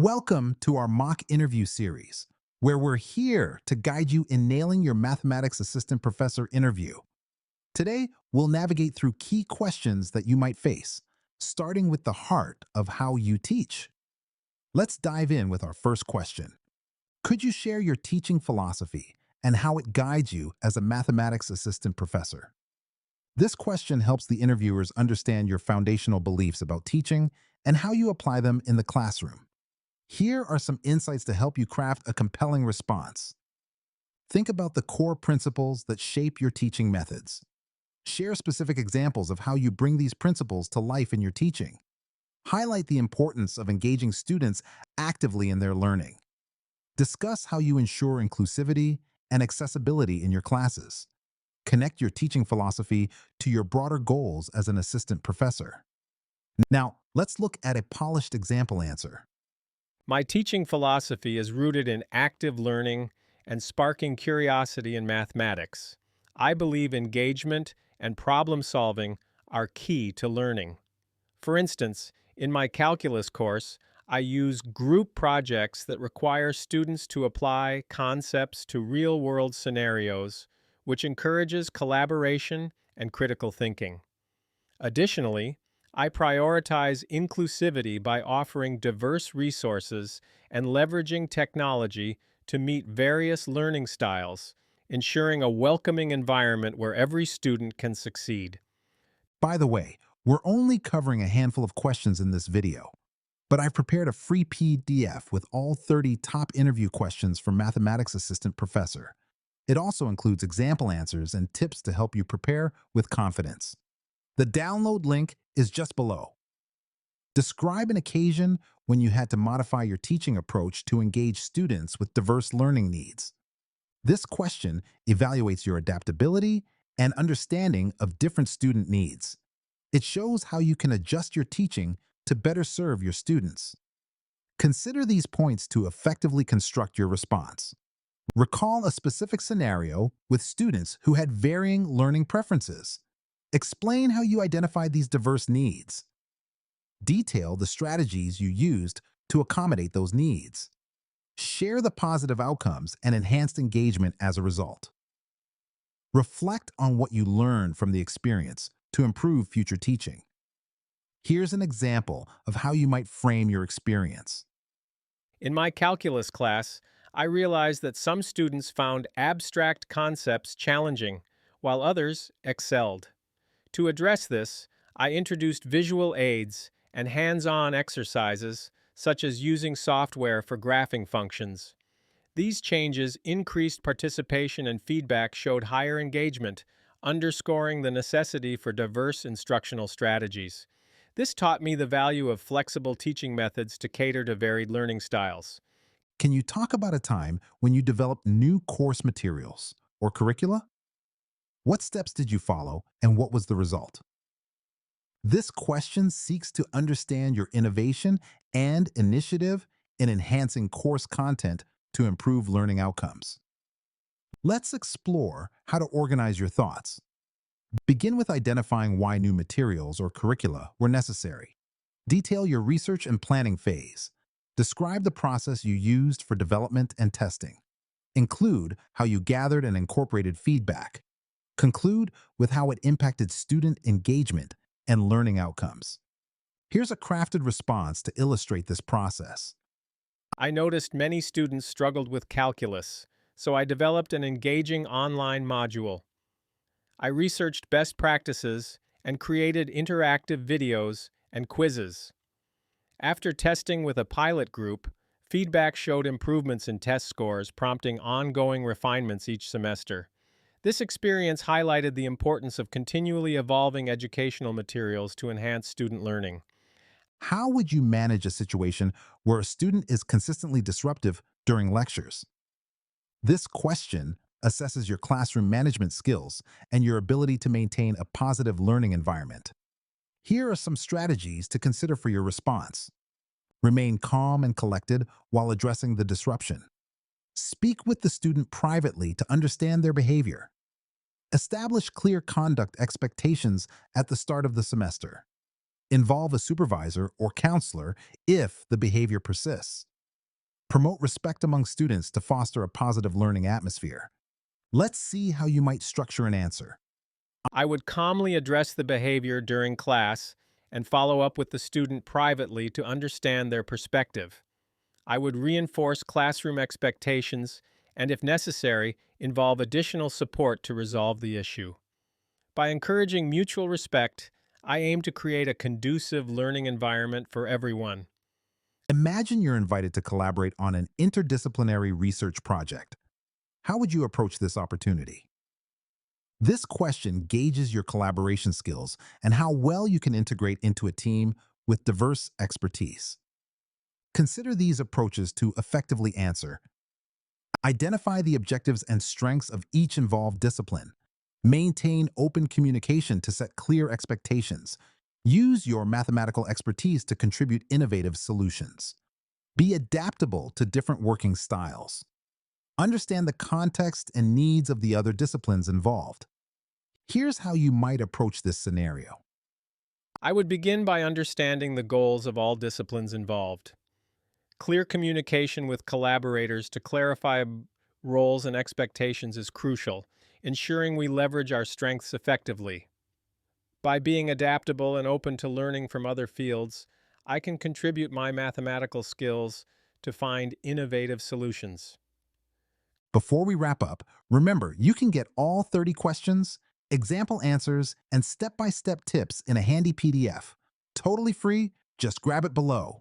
Welcome to our mock interview series, where we're here to guide you in nailing your mathematics assistant professor interview. Today, we'll navigate through key questions that you might face, starting with the heart of how you teach. Let's dive in with our first question. Could you share your teaching philosophy and how it guides you as a mathematics assistant professor? This question helps the interviewers understand your foundational beliefs about teaching and how you apply them in the classroom. Here are some insights to help you craft a compelling response. Think about the core principles that shape your teaching methods. Share specific examples of how you bring these principles to life in your teaching. Highlight the importance of engaging students actively in their learning. Discuss how you ensure inclusivity and accessibility in your classes. Connect your teaching philosophy to your broader goals as an assistant professor. Now, let's look at a polished example answer. My teaching philosophy is rooted in active learning and sparking curiosity in mathematics. I believe engagement and problem solving are key to learning. For instance, in my calculus course, I use group projects that require students to apply concepts to real-world scenarios, which encourages collaboration and critical thinking. Additionally, I prioritize inclusivity by offering diverse resources and leveraging technology to meet various learning styles, ensuring a welcoming environment where every student can succeed. By the way, we're only covering a handful of questions in this video, but I've prepared a free PDF with all 30 top interview questions for Mathematics Assistant Professor. It also includes example answers and tips to help you prepare with confidence. The download link is just below. Describe an occasion when you had to modify your teaching approach to engage students with diverse learning needs. This question evaluates your adaptability and understanding of different student needs. It shows how you can adjust your teaching to better serve your students. Consider these points to effectively construct your response. Recall a specific scenario with students who had varying learning preferences. Explain how you identified these diverse needs. Detail the strategies you used to accommodate those needs. Share the positive outcomes and enhanced engagement as a result. Reflect on what you learned from the experience to improve future teaching. Here's an example of how you might frame your experience. In my calculus class, I realized that some students found abstract concepts challenging, while others excelled. To address this, I introduced visual aids and hands-on exercises, such as using software for graphing functions. These changes increased participation and feedback showed higher engagement, underscoring the necessity for diverse instructional strategies. This taught me the value of flexible teaching methods to cater to varied learning styles. Can you talk about a time when you developed new course materials or curricula? What steps did you follow and what was the result? This question seeks to understand your innovation and initiative in enhancing course content to improve learning outcomes. Let's explore how to organize your thoughts. Begin with identifying why new materials or curricula were necessary. Detail your research and planning phase. Describe the process you used for development and testing. Include how you gathered and incorporated feedback. Conclude with how it impacted student engagement and learning outcomes. Here's a crafted response to illustrate this process. I noticed many students struggled with calculus, so I developed an engaging online module. I researched best practices and created interactive videos and quizzes. After testing with a pilot group, feedback showed improvements in test scores, prompting ongoing refinements each semester. This experience highlighted the importance of continually evolving educational materials to enhance student learning. How would you manage a situation where a student is consistently disruptive during lectures? This question assesses your classroom management skills and your ability to maintain a positive learning environment. Here are some strategies to consider for your response. Remain calm and collected while addressing the disruption. Speak with the student privately to understand their behavior. Establish clear conduct expectations at the start of the semester. Involve a supervisor or counselor if the behavior persists. Promote respect among students to foster a positive learning atmosphere. Let's see how you might structure an answer. I would calmly address the behavior during class and follow up with the student privately to understand their perspective. I would reinforce classroom expectations and, if necessary, involve additional support to resolve the issue. By encouraging mutual respect, I aim to create a conducive learning environment for everyone. Imagine you're invited to collaborate on an interdisciplinary research project. How would you approach this opportunity? This question gauges your collaboration skills and how well you can integrate into a team with diverse expertise. Consider these approaches to effectively answer. Identify the objectives and strengths of each involved discipline. Maintain open communication to set clear expectations. Use your mathematical expertise to contribute innovative solutions. Be adaptable to different working styles. Understand the context and needs of the other disciplines involved. Here's how you might approach this scenario. I would begin by understanding the goals of all disciplines involved. Clear communication with collaborators to clarify roles and expectations is crucial, ensuring we leverage our strengths effectively. By being adaptable and open to learning from other fields, I can contribute my mathematical skills to find innovative solutions. Before we wrap up, remember you can get all 30 questions, example answers, and step-by-step tips in a handy PDF. Totally free, just grab it below.